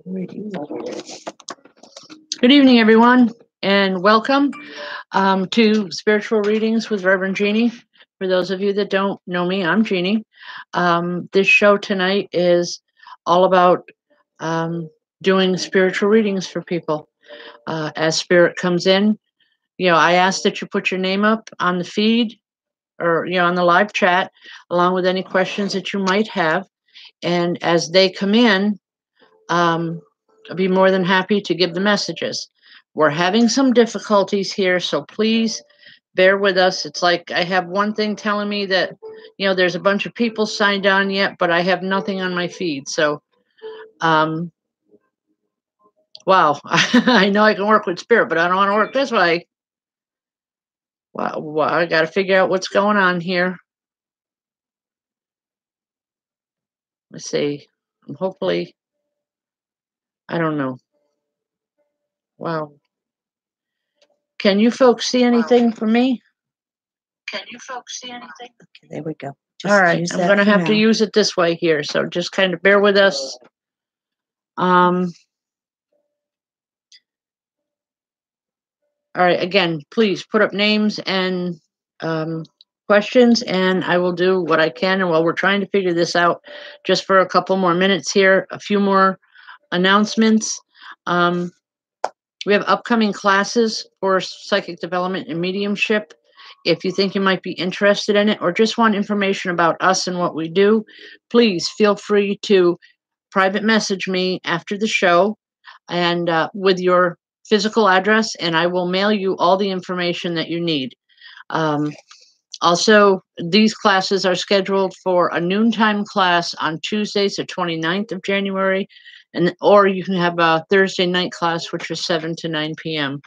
Good evening, everyone, and welcome to Spiritual Readings with Rev Jeanne. For those of you that don't know me, I'm Jeanne. This show tonight is all about doing spiritual readings for people. As spirit comes in, I ask that you put your name up on the feed or, on the live chat, along with any questions that you might have. And as they come in, I'll be more than happy to give the messages. We're having some difficulties here, so please bear with us. It's like I have one thing telling me that, there's a bunch of people signed on yet, but I have nothing on my feed. So, wow, I know I can work with spirit, but I don't want to work this way. Well, I got to figure out what's going on here. Let's see. Hopefully, I don't know. Wow. Can you folks see anything from me? Can you folks see anything? Okay, there we go. All right, I'm going to have to use it this way here, so just kind of bear with us. All right, again, please put up names and questions, and I will do what I can. And while we're trying to figure this out, just for a couple more minutes here, a few more announcements. We have upcoming classes for psychic development and mediumship. If you think you might be interested in it or just want information about us and what we do, please feel free to private message me after the show and with your physical address, and I will mail you all the information that you need. Also, these classes are scheduled for a noontime class on Tuesdays, the 29th of January, or you can have a Thursday night class, which is 7 to 9 p.m.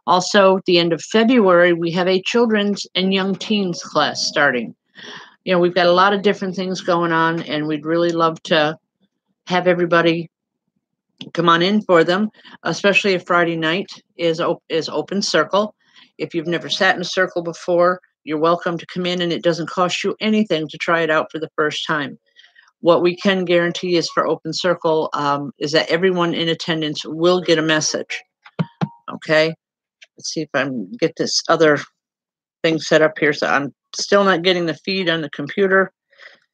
Also, at the end of February, we have a children's and young teens class starting. We've got a lot of different things going on, and we'd really love to have everybody come on in for them, especially if Friday night is open circle. If you've never sat in a circle before, you're welcome to come in, and it doesn't cost you anything to try it out for the first time. What we can guarantee is for open circle is that everyone in attendance will get a message. Okay, let's see if I can get this other thing set up here. So I'm still not getting the feed on the computer.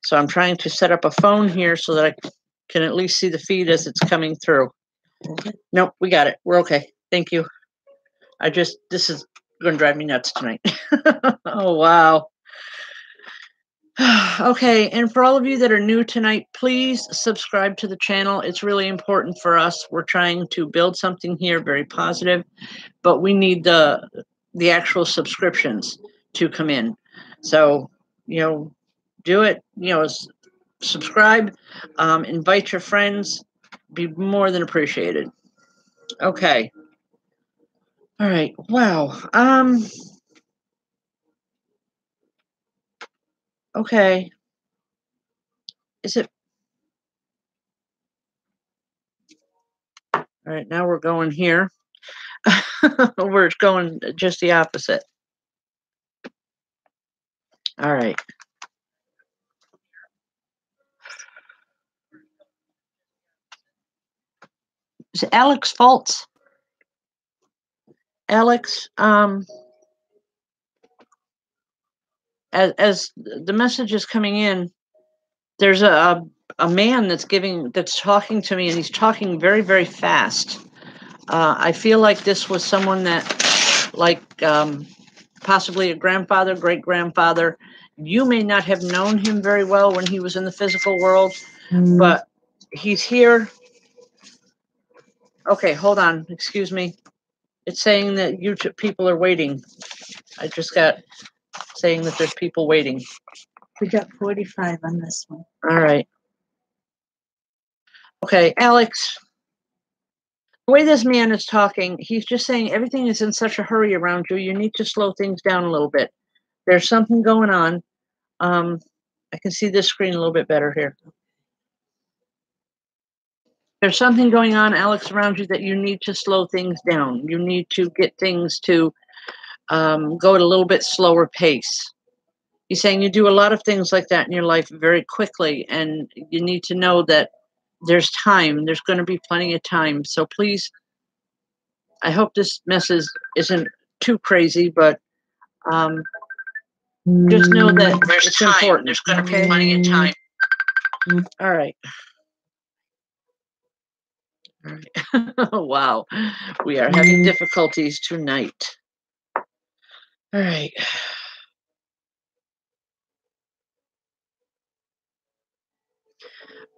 So I'm trying to set up a phone here so that I can at least see the feed as it's coming through. Nope, we got it. We're okay. Thank you. This is going to drive me nuts tonight. Oh, wow. Okay, and for all of you that are new tonight, please subscribe to the channel. It's really important for us. We're trying to build something here very positive, but we need the actual subscriptions to come in. So, do it, subscribe, invite your friends, be more than appreciated. Okay. All right. Wow. Okay. Is it? All right. Now we're going here. We're going just the opposite. All right. Is it Alex Fultz? Alex, as the message is coming in, there's a man that's talking to me, and he's talking very, very fast. I feel like this was someone that, like, possibly a grandfather, great-grandfather. You may not have known him very well when he was in the physical world, but he's here. Okay, hold on. Excuse me. It's saying that YouTube people are waiting. I just got saying that there's people waiting. We got 45 on this one. All right. Okay, Alex. The way this man is talking, he's just saying everything is in such a hurry around you. You need to slow things down a little bit. There's something going on. I can see this screen a little bit better here. There's something going on, Alex, around you that you need to slow things down. You need to get things to go at a little bit slower pace. He's saying you do a lot of things like that in your life very quickly, and you need to know that there's time. There's going to be plenty of time. So please, I hope this message isn't too crazy, but just know that There's it's time. important. There's going to be Okay? plenty of time. All right. All right. Wow. We are having difficulties tonight. All right.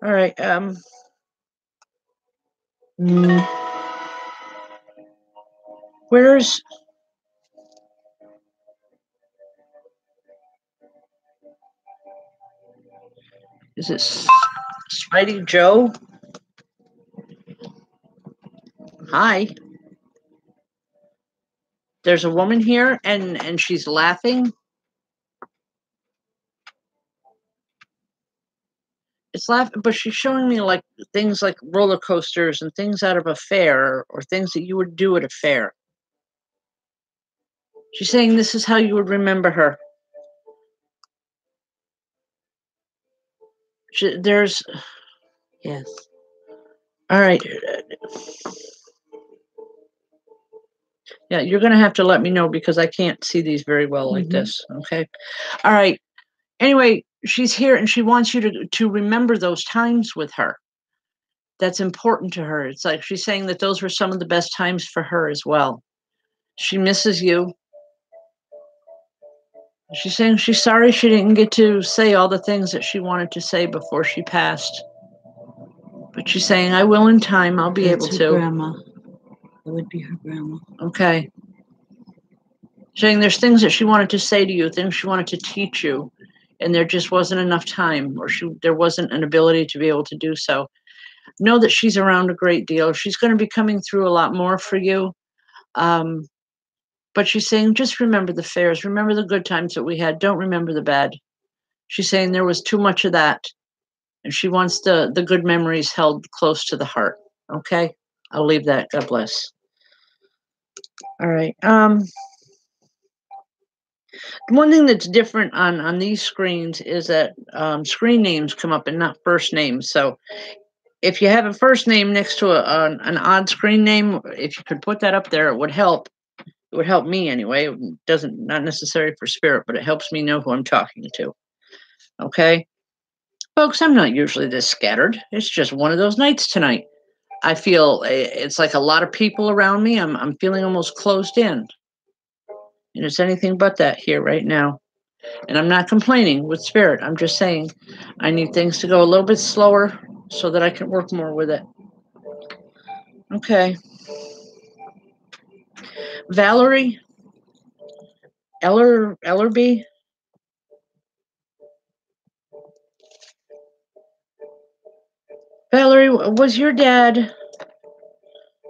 All right. Where's is it Spidey Joe? Hi. There's a woman here and she's laughing. It's laughing, but she's showing me like things like roller coasters and things out of a fair or things that you would do at a fair. She's saying this is how you would remember her. There's, yes. All right. Yeah, you're going to have to let me know because I can't see these very well like this. Okay. All right. Anyway, she's here and she wants you to remember those times with her. That's important to her. It's like she's saying that those were some of the best times for her as well. She misses you. She's saying she's sorry she didn't get to say all the things that she wanted to say before she passed. But she's saying, I will in time. I'll be able to. Grandma. It would be her grandma. Okay. Saying there's things that she wanted to say to you, things she wanted to teach you, and there just wasn't enough time, or there wasn't an ability to be able to do so. Know that she's around a great deal. She's going to be coming through a lot more for you. But she's saying, just remember the fairs. Remember the good times that we had. Don't remember the bad. She's saying there was too much of that. And she wants the good memories held close to the heart. Okay? I'll leave that. God bless. All right. One thing that's different on these screens is that screen names come up and not first names. So if you have a first name next to an odd screen name, if you could put that up there, it would help. It would help me anyway. It doesn't, not necessary for spirit, but it helps me know who I'm talking to. Okay? Folks, I'm not usually this scattered. It's just one of those nights tonight. I feel it's like a lot of people around me. I'm feeling almost closed in. And it's anything but that here right now. And I'm not complaining with spirit. I'm just saying I need things to go a little bit slower so that I can work more with it. Okay. Valerie? Ellerby? Valerie, was your dad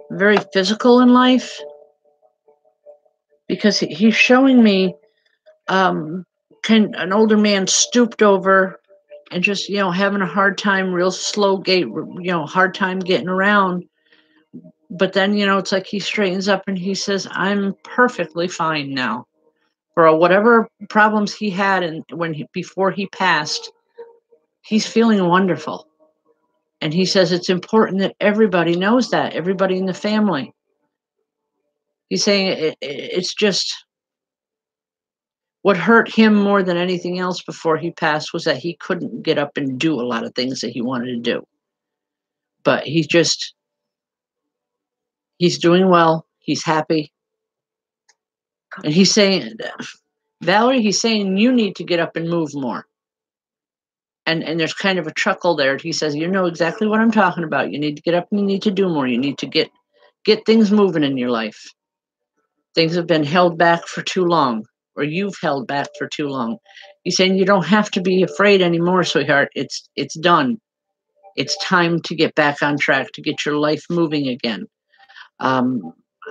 very physical in life? Because he's showing me an older man stooped over and just, having a hard time, real slow gait, hard time getting around. But then, it's like he straightens up and he says, I'm perfectly fine now. For whatever problems he had and before he passed, he's feeling wonderful. And he says it's important that everybody knows that, everybody in the family. He's saying it's just what hurt him more than anything else before he passed was that he couldn't get up and do a lot of things that he wanted to do. But he's doing well. He's happy. And he's saying, Valerie, he's saying you need to get up and move more. And there's kind of a chuckle there. He says, you know exactly what I'm talking about. You need to get up and you need to do more. You need to get things moving in your life. Things have been held back for too long, or you've held back for too long. He's saying you don't have to be afraid anymore, sweetheart. It's done. It's time to get back on track, to get your life moving again.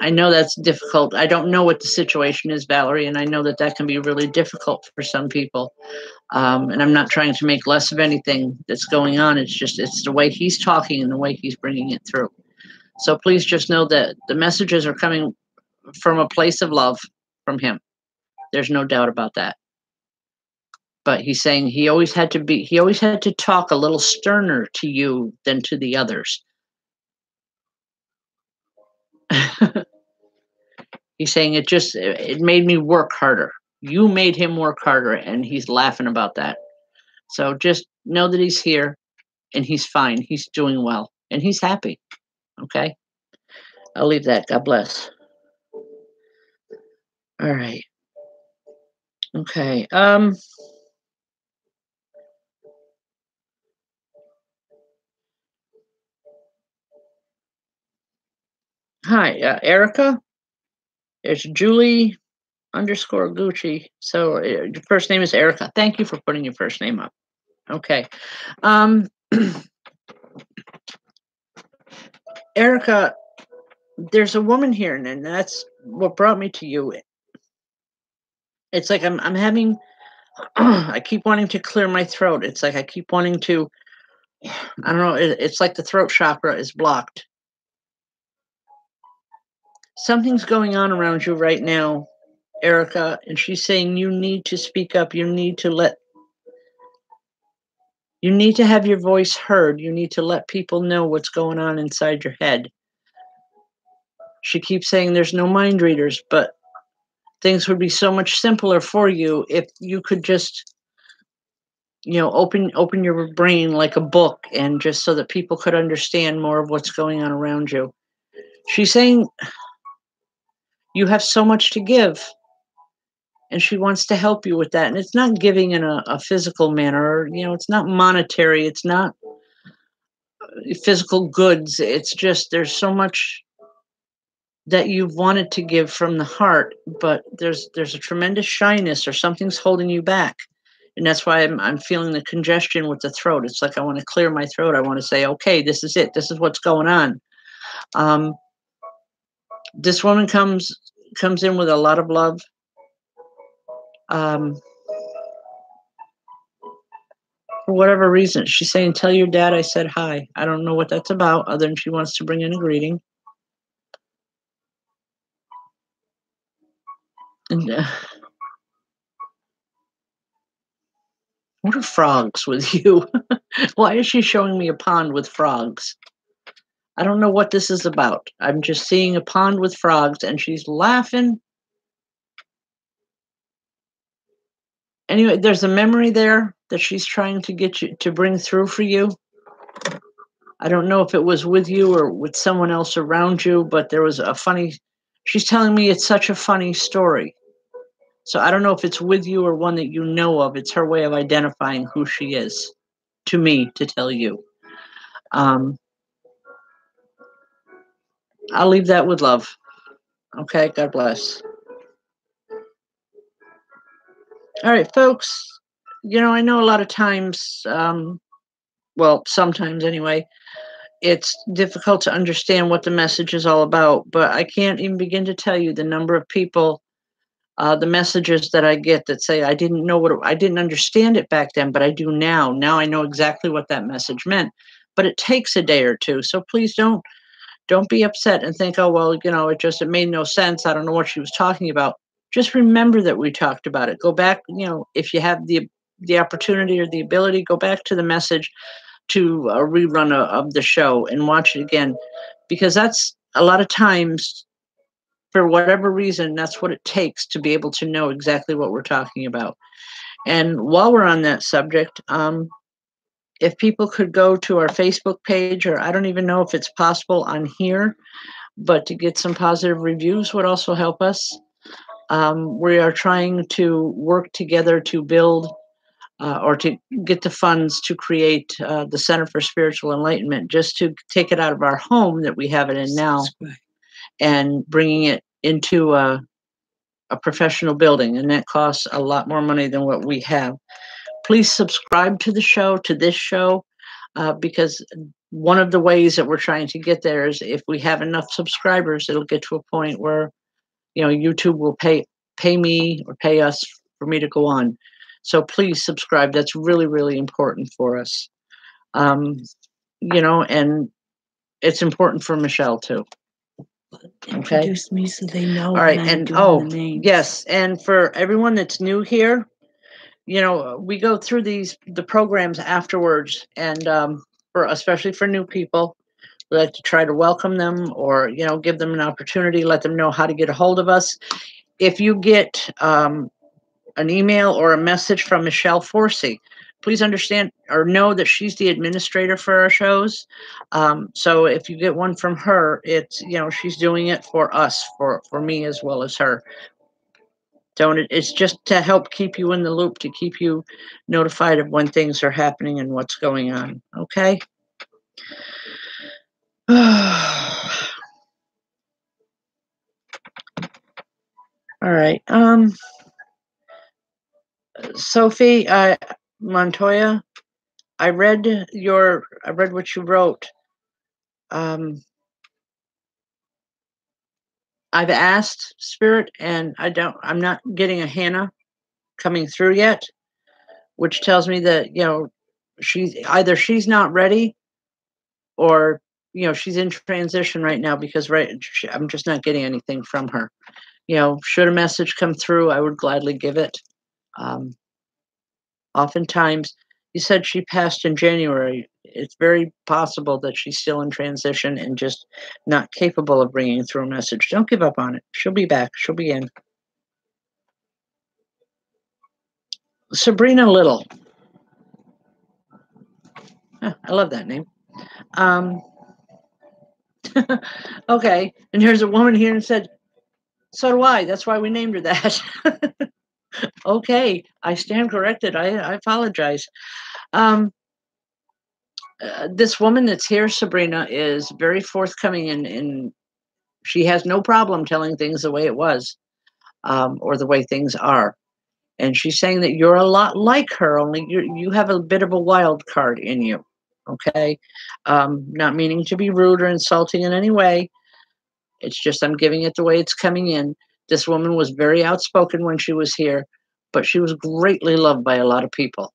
I know that's difficult. I don't know what the situation is, Valerie, and I know that can be really difficult for some people. And I'm not trying to make less of anything that's going on. It's the way he's talking and the way he's bringing it through. So please just know that the messages are coming from a place of love from him. There's no doubt about that. But he's saying he always had to talk a little sterner to you than to the others. He's saying it made me work harder. You made him work harder, and he's laughing about that. So just know that he's here and he's fine. He's doing well and he's happy. Okay. I'll leave that. God bless. All right. Okay. Hi, Erica. It's Julie _ Gucci. So your first name is Erica. Thank you for putting your first name up. Okay. Erica, there's a woman here, and that's what brought me to you. It's like I'm having, I keep wanting to clear my throat. It's like I keep wanting to, I don't know, it's like the throat chakra is blocked. Something's going on around you right now, Erica, and she's saying you need to speak up. You need to have your voice heard. You need to let people know what's going on inside your head. She keeps saying there's no mind readers, but things would be so much simpler for you if you could just, open your brain like a book, and just so that people could understand more of what's going on around you. She's saying you have so much to give, and she wants to help you with that. And it's not giving in a physical manner, it's not monetary, it's not physical goods. It's just there's so much that you've wanted to give from the heart, but there's a tremendous shyness, or something's holding you back. And that's why I'm feeling the congestion with the throat. It's like I want to clear my throat. I want to say, okay, this is it. This is what's going on. This woman comes in with a lot of love. For whatever reason, she's saying, tell your dad I said hi. I don't know what that's about, other than she wants to bring in a greeting. And what are frogs with you? Why is she showing me a pond with frogs? I don't know what this is about. I'm just seeing a pond with frogs, and she's laughing. Anyway, there's a memory there that she's trying to get you to bring through for you. I don't know if it was with you or with someone else around you, but there was she's telling me it's such a funny story. So I don't know if it's with you or one that you know of. It's her way of identifying who she is to me to tell you. I'll leave that with love. Okay, God bless. All right, folks. I know a lot of times, sometimes anyway, it's difficult to understand what the message is all about, but I can't even begin to tell you the number of people, the messages that I get that say, I didn't understand it back then, but I do now. Now I know exactly what that message meant, but it takes a day or two. So please don't be upset and think, oh, well, it made no sense. I don't know what she was talking about. Just remember that we talked about it. Go back, if you have the opportunity or the ability, go back to the message, to a rerun of the show and watch it again, because that's a lot of times, for whatever reason, that's what it takes to be able to know exactly what we're talking about. And while we're on that subject, if people could go to our Facebook page, or I don't even know if it's possible on here, but to get some positive reviews would also help us. We are trying to work together to build or to get the funds to create the Center for Spiritual Enlightenment, just to take it out of our home that we have it in now and bringing it into a professional building. And that costs a lot more money than what we have. Please subscribe to the show, to this show, because one of the ways that we're trying to get there is if we have enough subscribers, it'll get to a point where, YouTube will pay me or pay us for me to go on. So please subscribe. That's really, really important for us. And it's important for Michelle too. Okay. Introduce me so they know. All right. And yes. And for everyone that's new here, you know, we go through the programs afterwards, and especially for new people, we like to try to welcome them, or, you know, give them an opportunity, let them know how to get a hold of us. If you get an email or a message from Michelle Forsey, please understand or know that she's the administrator for our shows. So if you get one from her, it's, you know, she's doing it for us, for me as well as her. So it's just to help keep you in the loop, to keep you notified of when things are happening and what's going on. Okay. All right. Sophie Montoya, I read what you wrote. I've asked Spirit, and I'm not getting a Hannah coming through yet, which tells me that, you know, she's not ready, or, you know, she's in transition right now, because I'm just not getting anything from her. You know, should a message come through, I would gladly give it. Oftentimes, you said she passed in January. It's very possible that she's still in transition and just not capable of bringing through a message. Don't give up on it. She'll be back. She'll be in. Sabrina Little. Huh, I love that name. Okay, and there's a woman here and said, so do I. That's why we named her that. Okay, I stand corrected. I apologize. This woman that's here, Sabrina, is very forthcoming, and she has no problem telling things the way it was, or the way things are. And she's saying that you're a lot like her, only you have a bit of a wild card in you. Okay, not meaning to be rude or insulting in any way. It's just I'm giving it the way it's coming in. This woman was very outspoken when she was here, but she was greatly loved by a lot of people.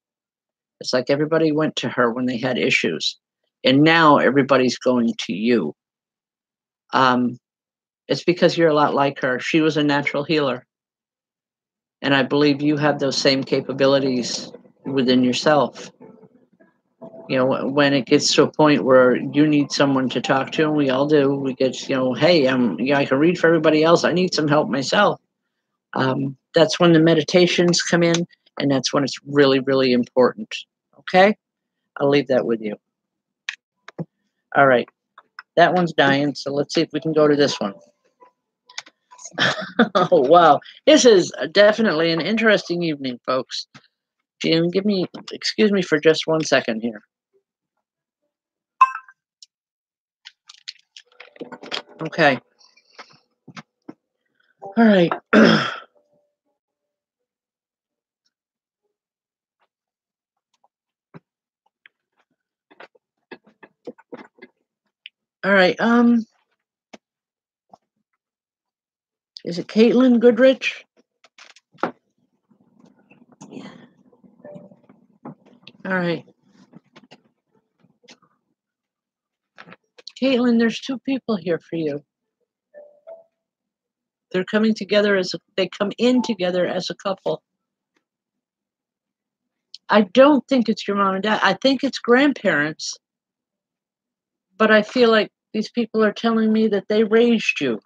It's like everybody went to her when they had issues, and now everybody's going to you. It's because you're a lot like her. She was a natural healer, and I believe you have those same capabilities within yourself. You know, when it gets to a point where you need someone to talk to, and we all do, we get, you know, hey, I can read for everybody else. I need some help myself. That's when the meditations come in, and that's when it's really, really important. Okay? I'll leave that with you. All right. That one's dying, so let's see if we can go to this one. Oh, wow. This is definitely an interesting evening, folks. Jeanne, excuse me for just 1 second here. Okay. All right. All right. Is it Kaitlyn Goodrich? Yeah. All right. Kaitlyn, there's two people here for you. They're coming together they come in together as a couple. I don't think it's your mom and dad. I think it's grandparents. But I feel like these people are telling me that they raised you.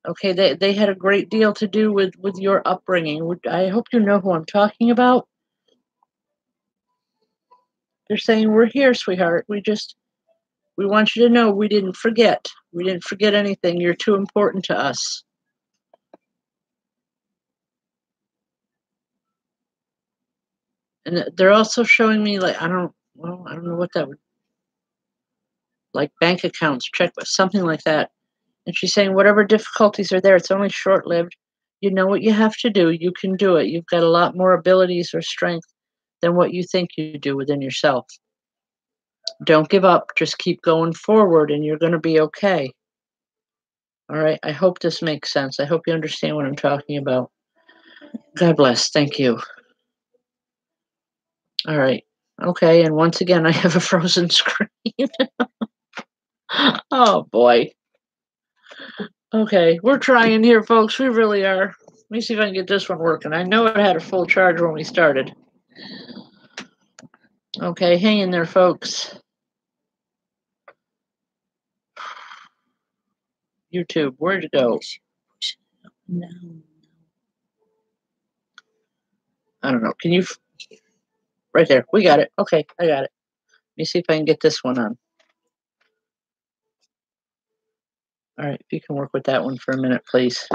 Okay, they had a great deal to do with your upbringing. I hope you know who I'm talking about. They're saying, we're here, sweetheart. We want you to know we didn't forget. We didn't forget anything. You're too important to us. And they're also showing me, like, I don't know what that would, like bank accounts, check, something like that. And she's saying, whatever difficulties are there, it's only short-lived. You know what you have to do. You can do it. You've got a lot more abilities or strength than what you think you do within yourself. Don't give up. Just keep going forward, and you're going to be okay. All right. I hope this makes sense. I hope you understand what I'm talking about. God bless. Thank you. All right. Okay. And once again, I have a frozen screen. Oh, boy. Okay. We're trying here, folks. We really are. me see if I can get this one working. I know it had a full charge when we started. Okay, hang in there, folks. YouTube, where'd it go? No. I don't know. Can you? Right there. We got it. Okay, I got it. Let me see if I can get this one on. All right, if you can work with that one for a minute, please.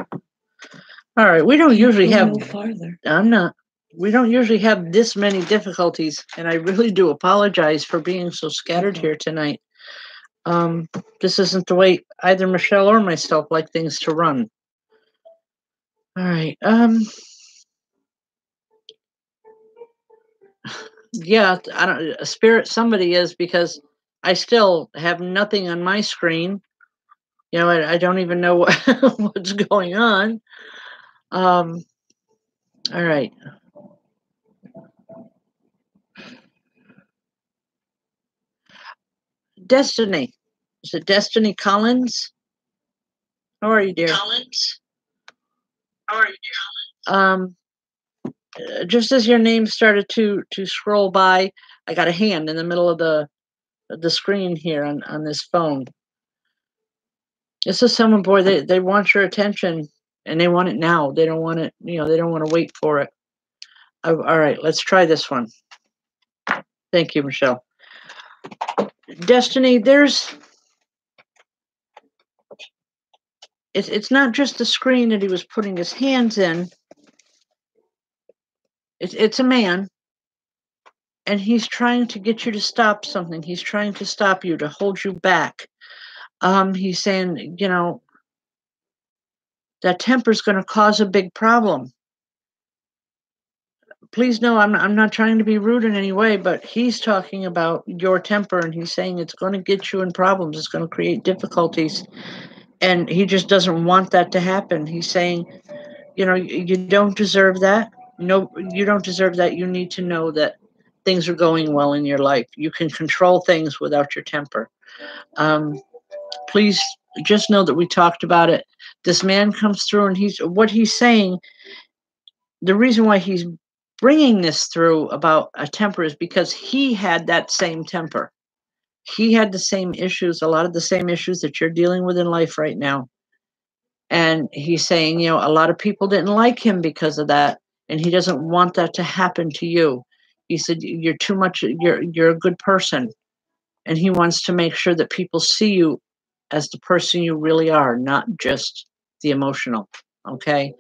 All right, we don't usually have. No farther. I'm not. We don't usually have this many difficulties, and I really do apologize for being so scattered here tonight. This isn't the way either Michelle or myself like things to run. All right. Yeah, I don't. Spirit, somebody is, because I still have nothing on my screen. You know, I don't even know what, what's going on. All right. Destiny. Is it Destiny Collins? How are you, dear? Collins? How are you, dear? Just as your name started to scroll by, I got a hand in the middle of the screen here on this phone. This is someone, boy, they want your attention, and they want it now. They don't want it, you know, they don't want to wait for it. All right, let's try this one. Thank you, Michelle. Destiny, it's not just the screen that he was putting his hands in. It's a man, and he's trying to get you to stop something. He's trying to stop you, to hold you back. He's saying, you know, that temper is going to cause a big problem. Please know I'm not trying to be rude in any way, but he's talking about your temper, and he's saying it's going to get you in problems. It's going to create difficulties, and he just doesn't want that to happen. He's saying, you know, you don't deserve that. No, you don't deserve that. You need to know that things are going well in your life. You can control things without your temper. Please just know that we talked about it. This man comes through, and what he's saying, the reason why he's bringing this through about a temper is because he had that same temper. He had the same issues, a lot of the same issues that you're dealing with in life right now. And he's saying, you know, a lot of people didn't like him because of that, and he doesn't want that to happen to you. He said, you're too much, you're a good person. And he wants to make sure that people see you as the person you really are, not just the emotional. Okay.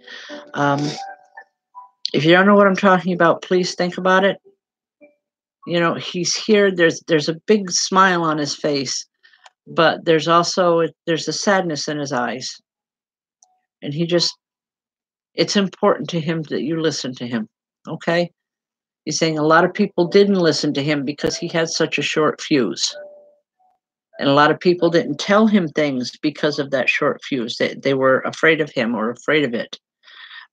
If you don't know what I'm talking about, please think about it. You know, he's here. There's a big smile on his face, but there's a sadness in his eyes. And it's important to him that you listen to him. Okay. He's saying a lot of people didn't listen to him because he had such a short fuse. And a lot of people didn't tell him things because of that short fuse. They were afraid of him, or afraid of it,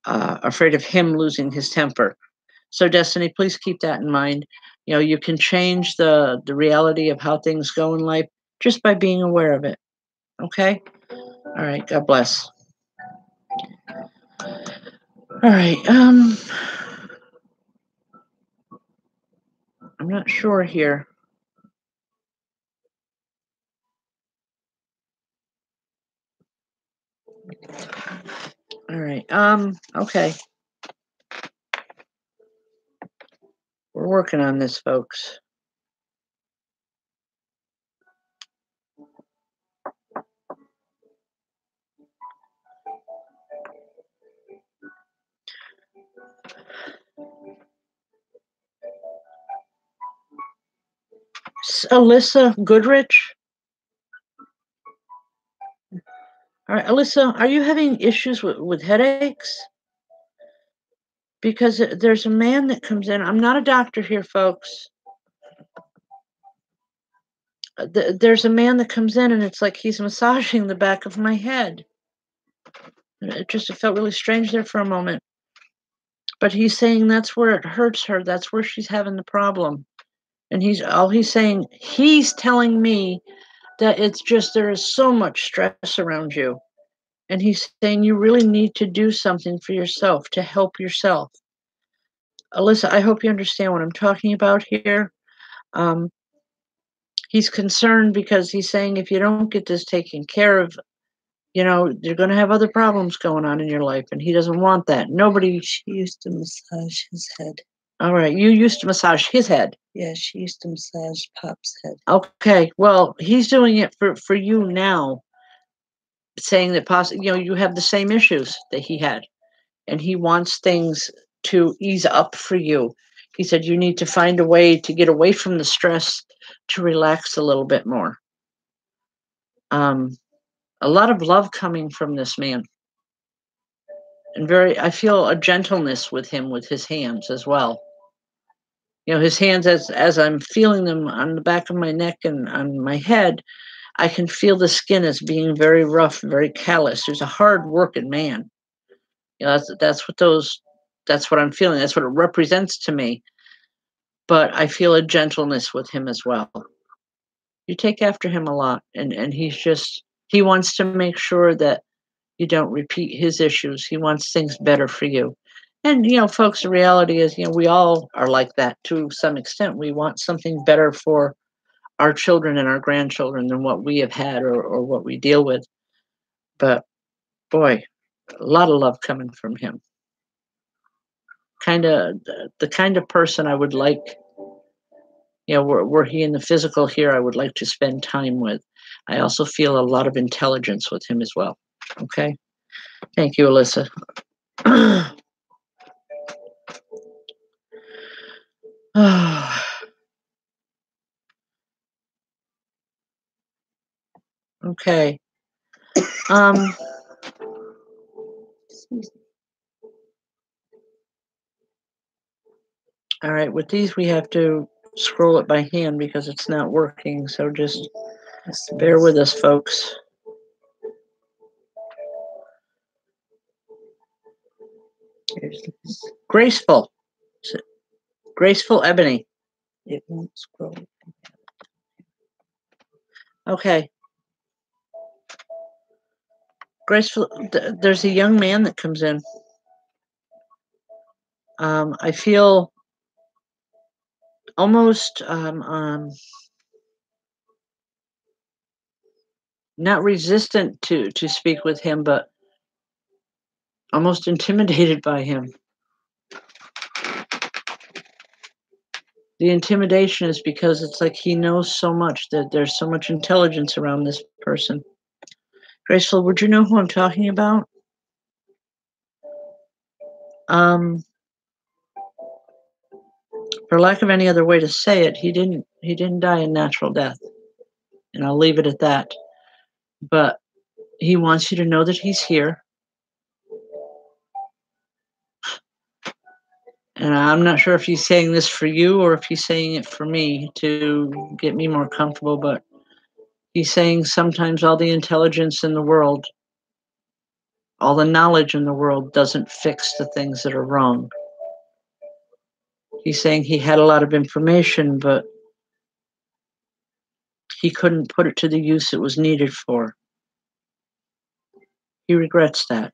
afraid of him losing his temper. So Destiny, please keep that in mind. You know, you can change the reality of how things go in life just by being aware of it. Okay? All right, God bless. All right, I'm not sure here. All right, okay. We're working on this, folks. Alyssa Goodrich. All right, Alyssa, are you having issues with headaches? Because there's a man that comes in. I'm not a doctor here, folks. There's a man that comes in, and it's like he's massaging the back of my head. It felt really strange there for a moment. But he's saying that's where it hurts her. That's where she's having the problem. And he's telling me that it's just, there is so much stress around you. And he's saying you really need to do something for yourself, to help yourself. Alyssa, I hope you understand what I'm talking about here. He's concerned because he's saying if you don't get this taken care of, you're going to have other problems going on in your life, and he doesn't want that. Nobody. She used to massage his head. All right, you used to massage his head. Yeah, she used to massage Pop's head. Okay, well, he's doing it for you now, saying that possibly, you have the same issues that he had, and he wants things to ease up for you. He said you need to find a way to get away from the stress, to relax a little bit more. A lot of love coming from this man. And I feel a gentleness with him, with his hands as well. His hands, as I'm feeling them on the back of my neck and on my head, I can feel the skin as being very rough, very callous. He's a hard working man. That's what I'm feeling. That's what it represents to me. But I feel a gentleness with him as well. You take after him a lot, and he wants to make sure that you don't repeat his issues. He wants things better for you. And, folks, the reality is, we all are like that to some extent. We want something better for our children and our grandchildren than what we have had or what we deal with. But, boy, a lot of love coming from him. The kind of person I would like, were he in the physical here, I would like to spend time with. I also feel a lot of intelligence with him as well. Okay? Thank you, Alyssa. Okay. All right, with these we have to scroll it by hand because it's not working, so just bear with us, folks. Graceful. Graceful Ebony. It won't scroll. Okay. Graceful, there's a young man that comes in. I feel almost not resistant to speak with him, but almost intimidated by him. The intimidation is because it's like he knows so much, that there's so much intelligence around this person. Graceful, would you know who I'm talking about? For lack of any other way to say it, he didn't die a natural death. And I'll leave it at that. But he wants you to know that he's here. And I'm not sure if he's saying this for you or if he's saying it for me to get me more comfortable, but he's saying sometimes all the intelligence in the world, all the knowledge in the world doesn't fix the things that are wrong. He's saying he had a lot of information, but he couldn't put it to the use it was needed for. He regrets that.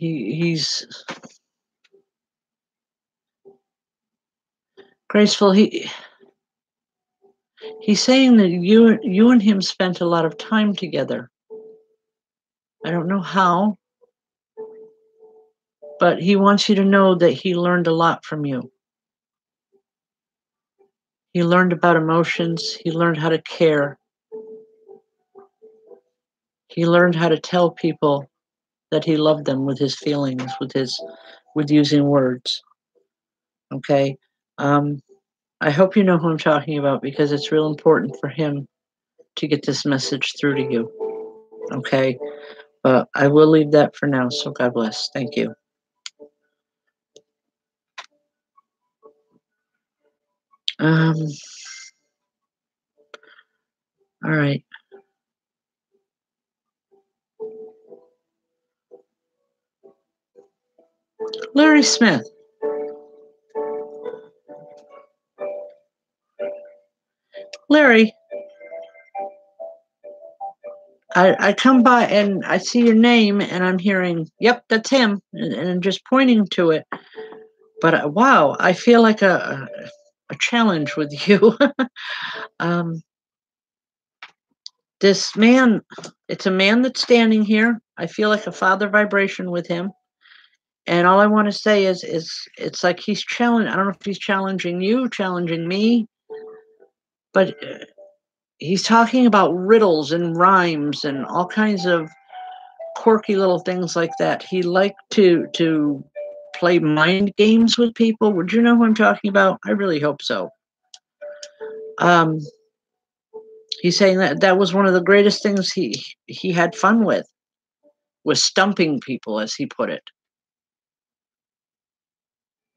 He's Graceful. He's saying that you and him spent a lot of time together. I don't know how, but he wants you to know that he learned a lot from you. He learned about emotions. He learned how to care. He learned how to tell people that he loved them with his feelings, with using words. Okay. I hope you know who I'm talking about because it's real important for him to get this message through to you. Okay. But I will leave that for now. So God bless. Thank you. All right. Larry Smith. Larry, I come by and I see your name and I'm hearing, yep, that's him, and I'm just pointing to it. But wow, I feel like a challenge with you. This man, it's a man that's standing here. I feel like a father vibration with him. And all I want to say is it's like he's challenging. I don't know if he's challenging you, challenging me, but he's talking about riddles and rhymes and all kinds of quirky little things like that. He liked to play mind games with people. Would you know who I'm talking about? I really hope so. He's saying that was one of the greatest things he had fun with, was stumping people, as he put it.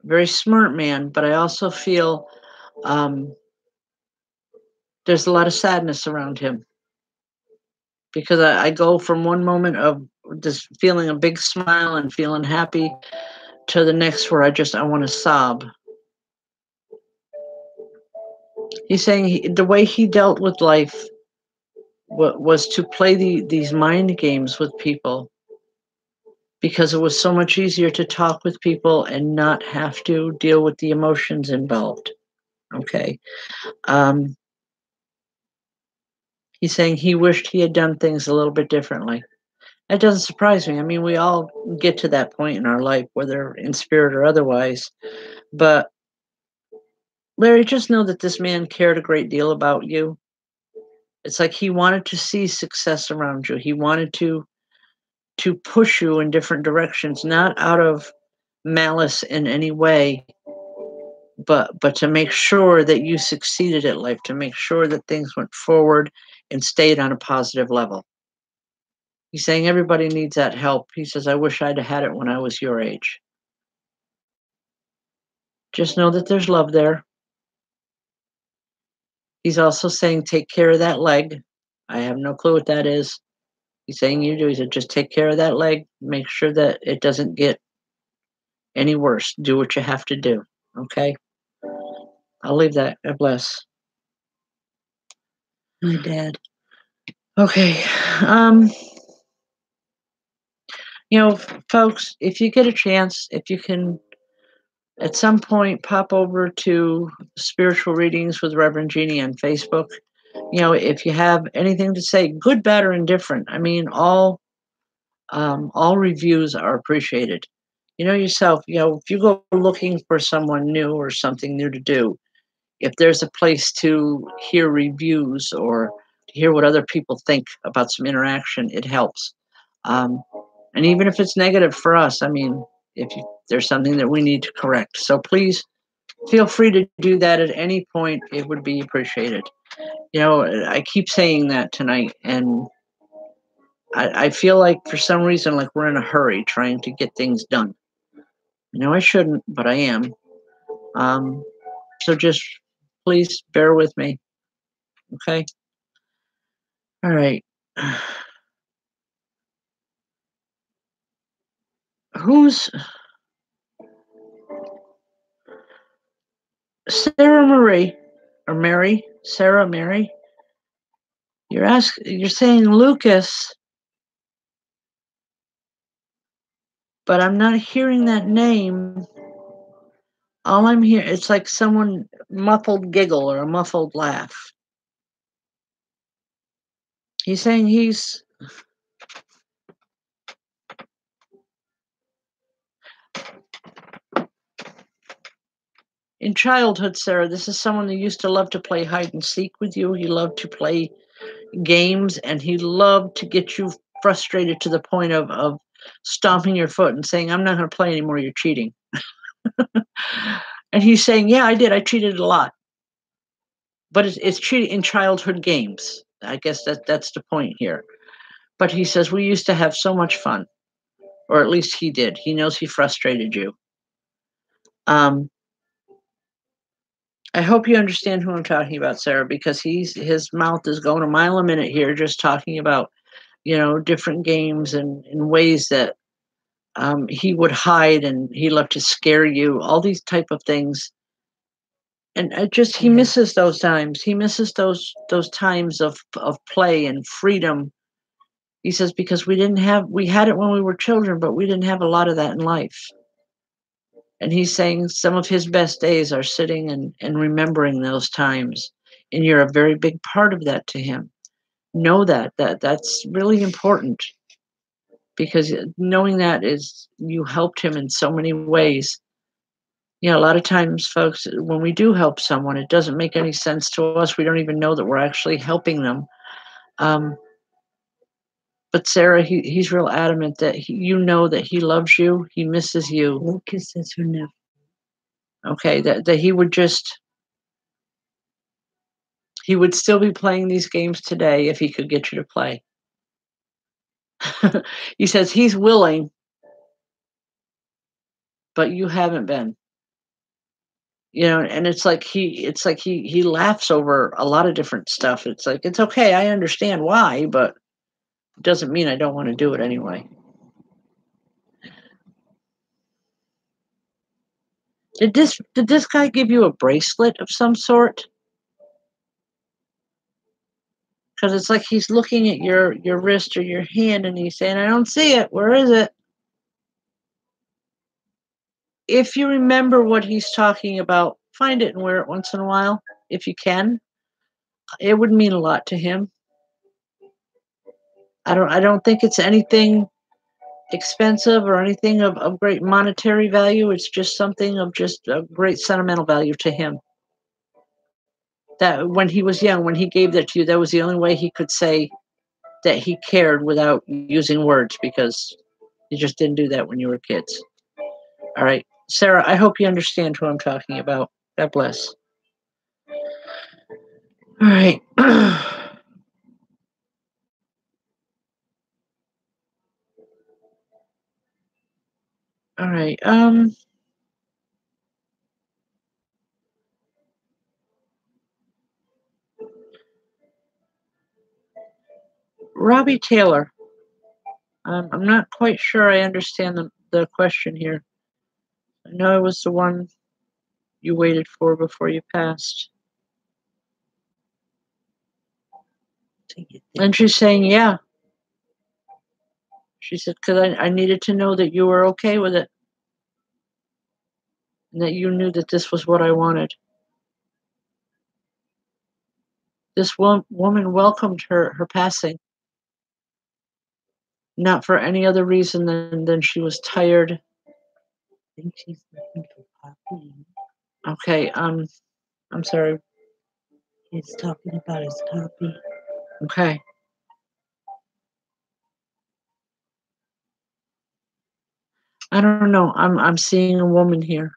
Very smart man, but I also feel there's a lot of sadness around him, because I go from one moment of just feeling a big smile and feeling happy to the next where I want to sob. He's saying the way he dealt with life was to play these mind games with people, because it was so much easier to talk with people and not have to deal with the emotions involved. Okay. He's saying he wished he had done things a little bit differently. That doesn't surprise me. I mean, we all get to that point in our life, whether in spirit or otherwise. But Larry, just know that this man cared a great deal about you. It's like he wanted to see success around you. He wanted to push you in different directions, not out of malice in any way, but to make sure that you succeeded at life, to make sure that things went forward and stayed on a positive level. He's saying everybody needs that help. He says, I wish I'd had it when I was your age. Just know that there's love there. He's also saying, take care of that leg. I have no clue what that is. He's saying you do. He said, just take care of that leg. Make sure that it doesn't get any worse. Do what you have to do. Okay? I'll leave that. God bless. My dad. Okay. Folks, if you get a chance, if you can at some point pop over to Spiritual Readings with Rev Jeanne on Facebook. If you have anything to say, good, bad, or indifferent, I mean, all reviews are appreciated. Yourself, if you go looking for someone new or something new to do, if there's a place to hear reviews or to hear what other people think about some interaction, it helps. And even if it's negative for us, I mean, there's something that we need to correct. So please feel free to do that at any point. It would be appreciated. I keep saying that tonight, and I feel like for some reason, like we're in a hurry trying to get things done. I shouldn't, but I am. So just please bear with me. Okay? All right. Who's Sarah Marie or Mary? Sarah Mary? You're saying Lucas, but I'm not hearing that name. All I'm hearing, it's like someone muffled giggle or a muffled laugh. He's saying he's in childhood, Sarah. This is someone who used to love to play hide and seek with you. He loved to play games, and he loved to get you frustrated to the point of stomping your foot and saying, I'm not going to play anymore. You're cheating. And he's saying, yeah, I did. I cheated a lot. But it's cheating in childhood games. I guess that's the point here. But he says, we used to have so much fun. Or at least he did. He knows he frustrated you. I hope you understand who I'm talking about, Sarah, because his mouth is going a mile a minute here just talking about, different games and ways that he would hide and he loved to scare you, all these type of things. And he misses those times. He misses those times of play and freedom He says, because we had it when we were children, but we didn't have a lot of that in life. And he's saying some of his best days are sitting and remembering those times. And you're a very big part of that to him. Know that's really important, because knowing that is, you helped him in so many ways. A lot of times, folks, when we do help someone, it doesn't make any sense to us. We don't even know that we're actually helping them. But Sarah, he's real adamant that you know that he loves you. He misses you. Lucas is her nephew. Okay, that he would still be playing these games today if he could get you to play. He says he's willing, but you haven't been. And it's like he laughs over a lot of different stuff. It's like, it's okay, I understand why, but it doesn't mean I don't want to do it anyway. Did this guy give you a bracelet of some sort? Because it's like he's looking at your wrist or your hand and he's saying, I don't see it. Where is it? If you remember what he's talking about, find it and wear it once in a while, if you can. It would mean a lot to him. I don't think it's anything expensive or anything of great monetary value. It's just something of just a great sentimental value to him. That when he was young, when he gave that to you, that was the only way he could say that he cared without using words, because you just didn't do that when you were kids. All right, Sarah, I hope you understand who I'm talking about. God bless. All right. All right. Robbie Taylor. I'm not quite sure I understand the question here. I know it was the one you waited for before you passed. And she's saying, yeah. She said, because I needed to know that you were okay with it. And that you knew that this was what I wanted. This woman welcomed her passing. Not for any other reason than she was tired. I think she's looking for Poppy. Okay, I'm sorry. He's talking about his copy. Okay. I don't know. I'm seeing a woman here.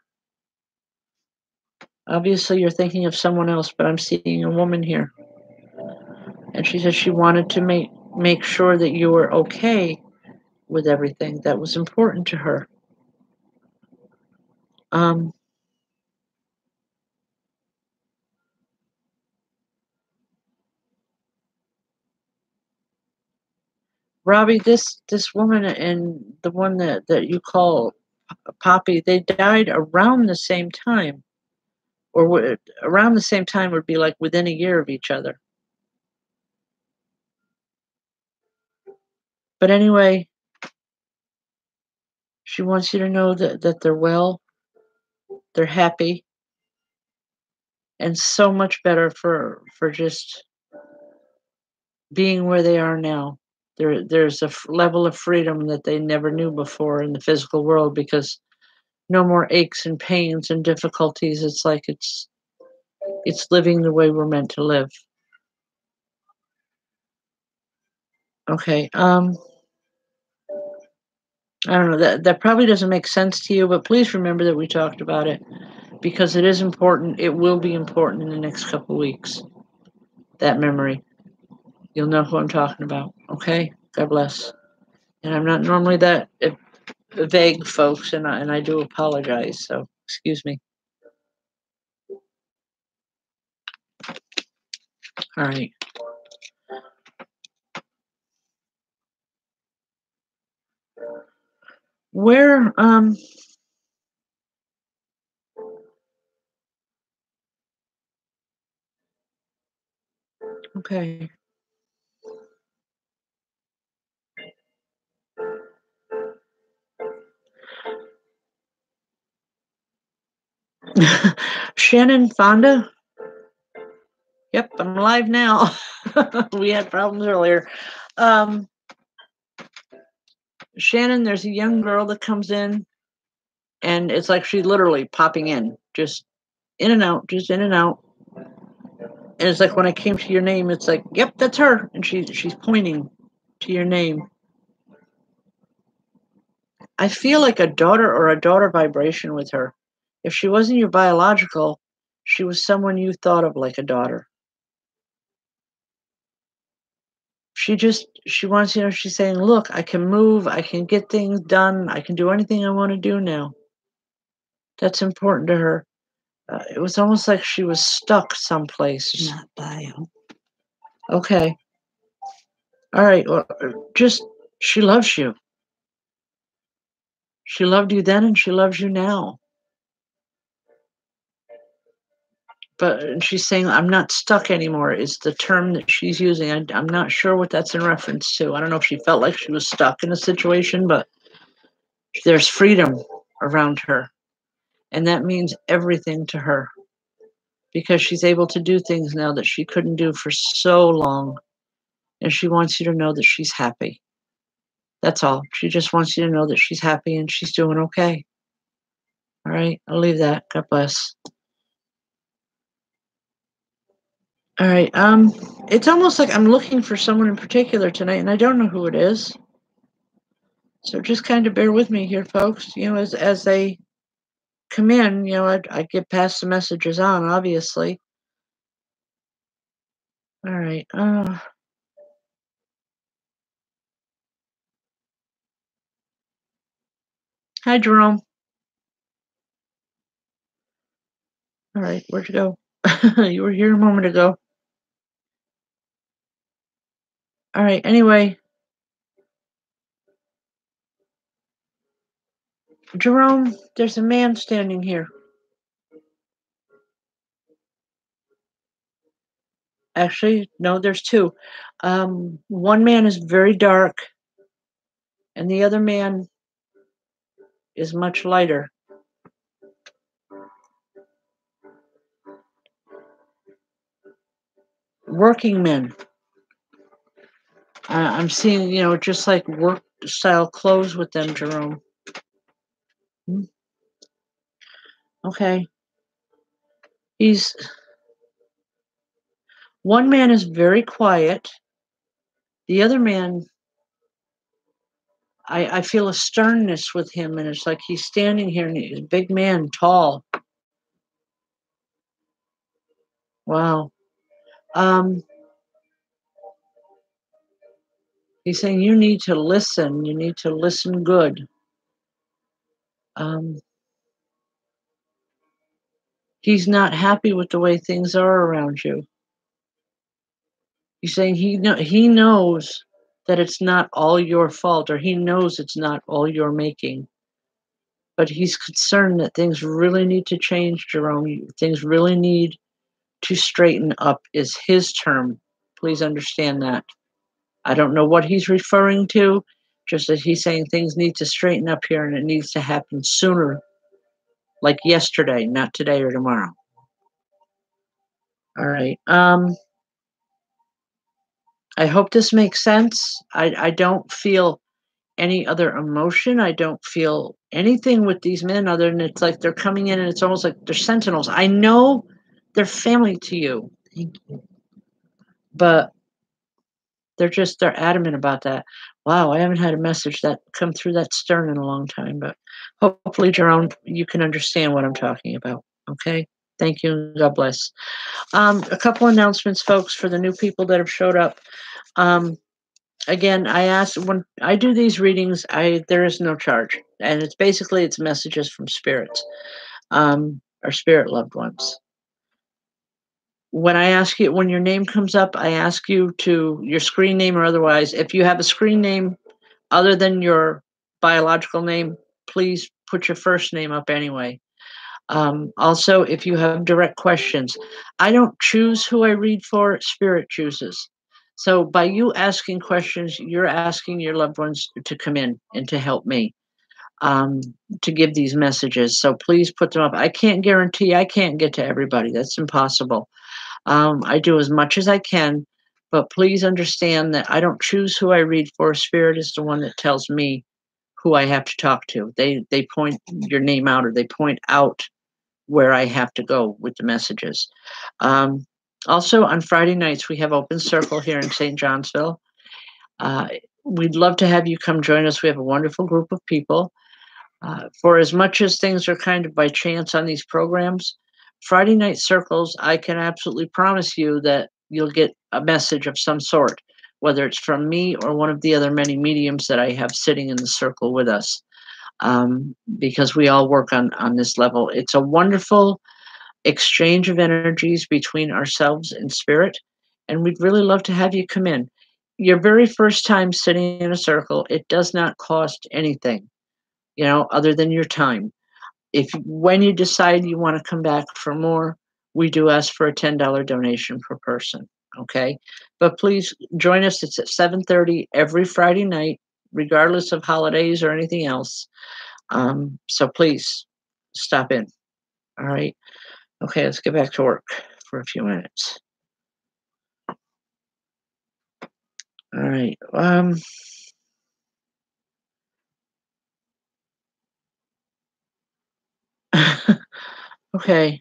Obviously, you're thinking of someone else, but I'm seeing a woman here. And she said she wanted to make sure that you were okay with everything. That was important to her. Robbie, this woman and the one that you call Poppy, they died around the same time. Or around the same time would be like within a year of each other. But anyway, she wants you to know that they're well, they're happy, and so much better for just being where they are now. There's a level of freedom that they never knew before in the physical world, because no more aches and pains and difficulties. It's like it's living the way we're meant to live. Okay. I don't know, that probably doesn't make sense to you, but please remember that we talked about it, because it is important. It will be important in the next couple of weeks. That memory. You'll know who I'm talking about. Okay? God bless. And I'm not normally that vague, folks, and I do apologize. So excuse me. All right. Where okay. Shannon, Fonda. Yep, I'm live now. We had problems earlier. Shannon, there's a young girl that comes in, and it's like she's literally popping in, just in and out, just in and out. And it's like when I came to your name, it's like, yep, that's her. And she's pointing to your name. I feel like a daughter vibration with her. If she wasn't your biological, she was someone you thought of like a daughter. She wants, she's saying, look, I can move, I can get things done, I can do anything I want to do now. That's important to her. It was almost like she was stuck someplace. Not bio. Okay. All right. Well, she loves you. She loved you then and she loves you now. But she's saying, I'm not stuck anymore, is the term that she's using. I'm not sure what that's in reference to. I don't know if she felt like she was stuck in a situation, but there's freedom around her. And that means everything to her. Because she's able to do things now that she couldn't do for so long. And she wants you to know that she's happy. That's all. She just wants you to know that she's happy and she's doing okay. All right, I'll leave that. God bless. All right. It's almost like I'm looking for someone in particular tonight, and I don't know who it is. So just kind of bear with me here, folks. As they come in, I get past the messages on, obviously. All right. Hi, Jerome. All right, where'd you go? You were here a moment ago. All right, anyway. Jerome, there's a man standing here. Actually, no, there's two. One man is very dark, and the other man is much lighter. Working men. I'm seeing, just like work style clothes with them, Jerome. Okay. One man is very quiet. The other man, I feel a sternness with him, and it's like he's standing here, and he's a big man, tall. Wow. He's saying you need to listen. You need to listen good. He's not happy with the way things are around you. He's saying he knows that it's not all your fault, or he knows it's not all your making. But he's concerned that things really need to change, Jerome. Things really need to straighten up is his term. Please understand that. I don't know what he's referring to, just that he's saying things need to straighten up here and it needs to happen sooner, like yesterday, not today or tomorrow. All right. I hope this makes sense. I don't feel any other emotion. I don't feel anything with these men other than it's like they're coming in and it's almost like they're sentinels. I know they're family to you. Thank you. But they're adamant about that. Wow, I haven't had a message that come through that stern in a long time, but hopefully, Jerome, you can understand what I'm talking about. Okay? Thank you. God bless. A couple announcements, folks, for the new people that have showed up. Again, I asked when I do these readings, there is no charge, and it's messages from spirits, or spirit loved ones. When I ask you, when your name comes up, I ask you to your screen name or otherwise. If you have a screen name other than your biological name, please put your first name up anyway. Also, if you have direct questions, I don't choose who I read for, Spirit chooses. So by you asking questions, you're asking your loved ones to come in and to help me. to give these messages. So please put them up. I can't guarantee I can't get to everybody. That's impossible. I do as much as I can, but please understand that I don't choose who I read for. Spirit is the one that tells me who I have to talk to. They point your name out, or they point out where I have to go with the messages. Also, on Friday nights, we have Open Circle here in St. Johnsville. We'd love to have you come join us. We have a wonderful group of people. For as much as things are kind of by chance on these programs, Friday night circles, I can absolutely promise you that you'll get a message of some sort, whether it's from me or one of the other many mediums that I have sitting in the circle with us, because we all work on this level. It's a wonderful exchange of energies between ourselves and spirit, and we'd really love to have you come in. Your very first time sitting in a circle, it does not cost anything, other than your time. When you decide you want to come back for more, we do ask for a $10 donation per person. Okay. But please join us. It's at 7:30 every Friday night, regardless of holidays or anything else. So please stop in. All right. Okay. Let's get back to work for a few minutes. All right. Okay.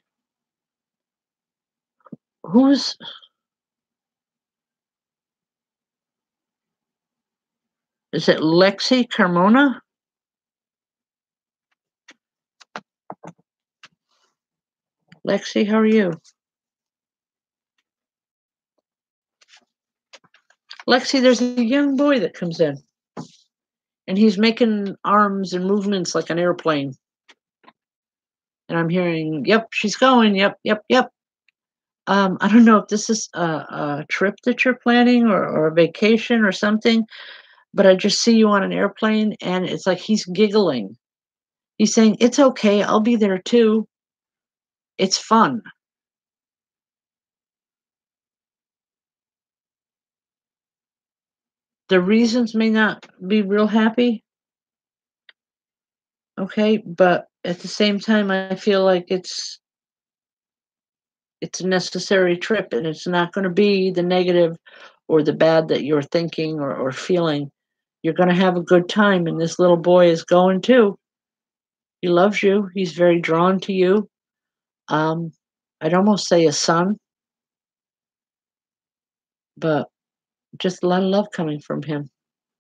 Is it Lexi Carmona? Lexi, how are you? Lexi, there's a young boy that comes in, and he's making arms and movements like an airplane. And I'm hearing, yep, she's going, yep, yep, yep. I don't know if this is a trip that you're planning or a vacation or something, but I just see you on an airplane, and it's like he's giggling. He's saying, it's okay, I'll be there too. It's fun. The reasons may not be real happy. Okay, but at the same time, I feel like it's a necessary trip, and it's not going to be the negative or the bad that you're thinking or feeling. You're going to have a good time, and this little boy is going too. He loves you. He's very drawn to you. I'd almost say a son, but just a lot of love coming from him.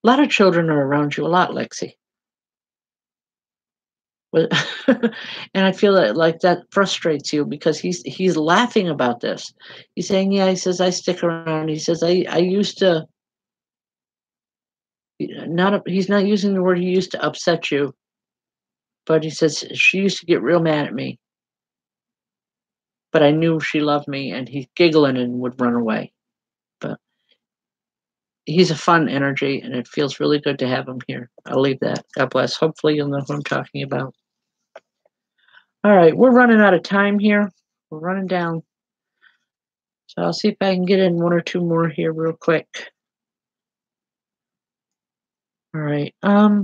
A lot of children are around you a lot, Lexi. And I feel like that frustrates you, because he's laughing about this. He's saying, yeah, he says, I stick around. He says, I used to, he's not using the word he used to upset you, but he says, she used to get real mad at me, but I knew she loved me, and he's giggling and would run away. But he's a fun energy, and it feels really good to have him here. I'll leave that. God bless. Hopefully you'll know who I'm talking about. All right, we're running out of time here. We're running down. So I'll see if I can get in one or two more here real quick. All right. Wow.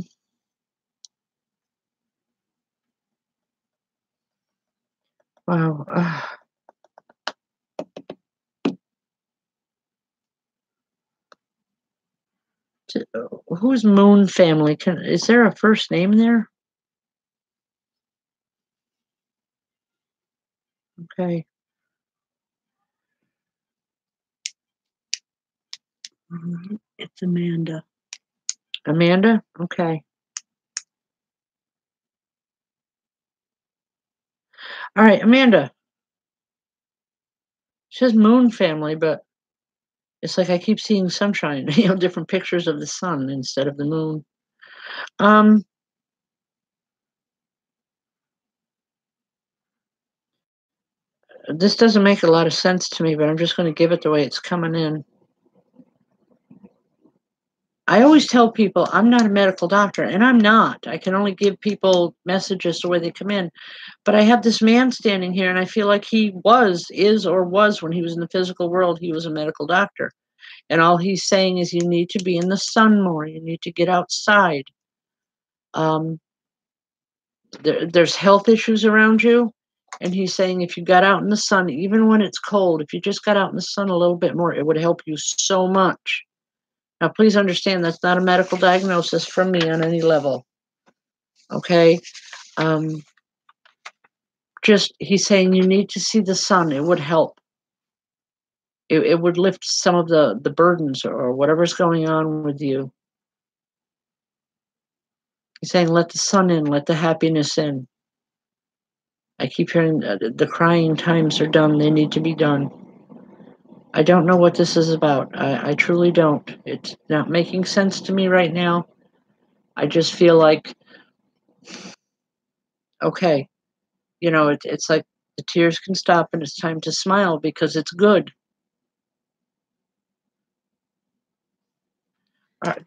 Who's Moon family? Is there a first name there? Okay. It's Amanda. Amanda? Okay. All right, Amanda. It says Moon family, but it's like I keep seeing sunshine, different pictures of the sun instead of the moon. This doesn't make a lot of sense to me, but I'm just going to give it the way it's coming in. I always tell people I'm not a medical doctor, and I'm not. I can only give people messages the way they come in. But I have this man standing here, and I feel like he was when he was in the physical world, he was a medical doctor. And all he's saying is you need to be in the sun more. You need to get outside. there's health issues around you. And he's saying if you got out in the sun, even when it's cold, if you just got out in the sun a little bit more, it would help you so much. Now, please understand that's not a medical diagnosis from me on any level. Okay? Just, he's saying you need to see the sun. It would help. It would lift some of the burdens or whatever's going on with you. He's saying let the sun in, let the happiness in. I keep hearing the crying times are done. They need to be done. I don't know what this is about. I truly don't. It's not making sense to me right now. I just feel like, okay, you know, it's like the tears can stop and it's time to smile because it's good.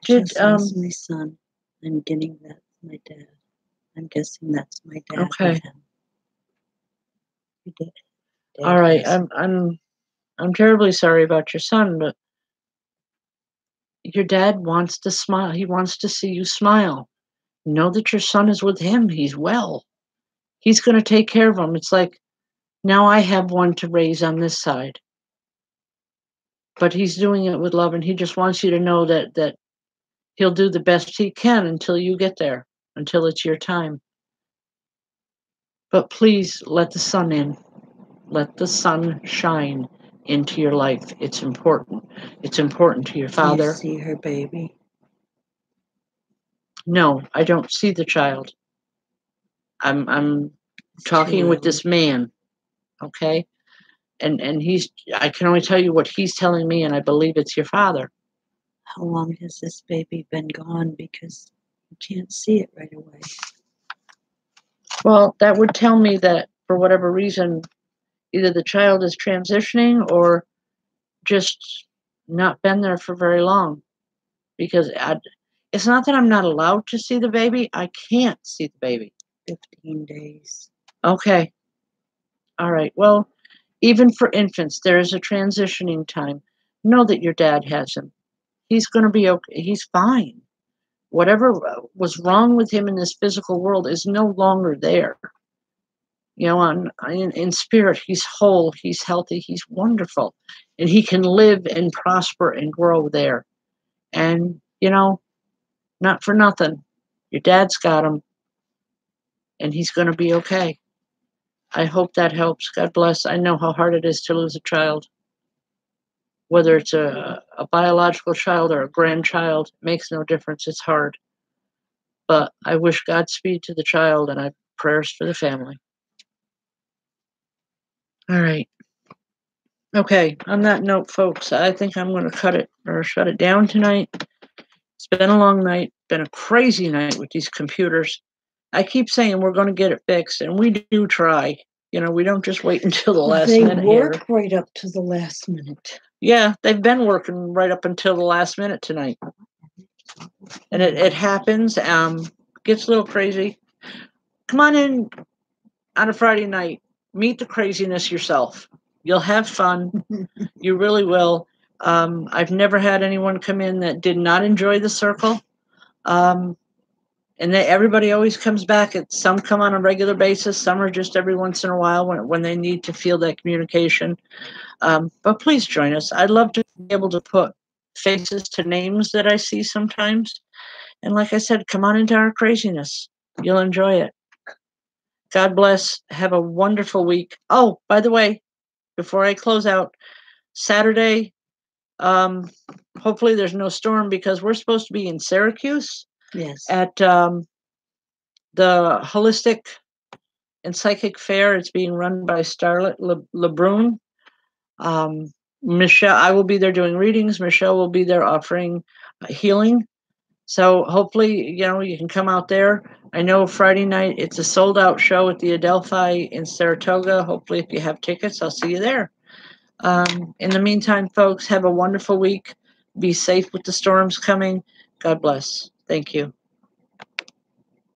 Just as my son. I'm getting that's my dad. I'm guessing that's my dad. Okay. Dad All right. has- I'm terribly sorry about your son, but your dad wants to smile. He wants to see you smile. Know that your son is with him. He's well. He's going to take care of him. It's like, now I have one to raise on this side. But he's doing it with love, and he just wants you to know that he'll do the best he can until you get there, until it's your time. But please let the sun in. Let the sun shine into your life. It's important. It's important to your father. You see her baby? No, I don't see the child. I'm talking with this man, okay? And I can only tell you what he's telling me, and I believe it's your father. How long has this baby been gone? Because you can't see it right away. Well, that would tell me that for whatever reason, either the child is transitioning or just not been there for very long. Because it's not that I'm not allowed to see the baby. I can't see the baby. 15 days. Okay. All right. Well, even for infants, there is a transitioning time. Know that your dad has him. He's going to be okay. He's fine. Whatever was wrong with him in this physical world is no longer there. You know, in spirit, he's whole, he's healthy, he's wonderful. And he can live and prosper and grow there. And, you know, not for nothing. Your dad's got him. And he's going to be okay. I hope that helps. God bless. I know how hard it is to lose a child. Whether it's a biological child or a grandchild, it makes no difference. It's hard. But I wish Godspeed to the child, and I have prayers for the family. All right. Okay. On that note, folks, I think I'm going to cut it or shut it down tonight. It's been a long night, been a crazy night with these computers. I keep saying we're going to get it fixed, and we do try. You know, we don't just wait until the last minute. They work right up to the last minute. Yeah, they've been working right up until the last minute tonight. And it happens, gets a little crazy. Come on in on a Friday night. Meet the craziness yourself. You'll have fun. You really will. I've never had anyone come in that did not enjoy the circle. And everybody always comes back. Some come on a regular basis. Some are just every once in a while when they need to feel that communication. But please join us. I'd love to be able to put faces to names that I see sometimes. And like I said, come on into our craziness. You'll enjoy it. God bless. Have a wonderful week. Oh, by the way, before I close out, Saturday, hopefully there's no storm because we're supposed to be in Syracuse. Yes. At the Holistic and Psychic Fair. It's being run by Starlet LeBrun. Michelle, I will be there doing readings. Michelle will be there offering healing. So hopefully, you know, you can come out there. I know Friday night it's a sold out show at the Adelphi in Saratoga. Hopefully, if you have tickets, I'll see you there. In the meantime, folks, have a wonderful week. Be safe with the storms coming. God bless. Thank you.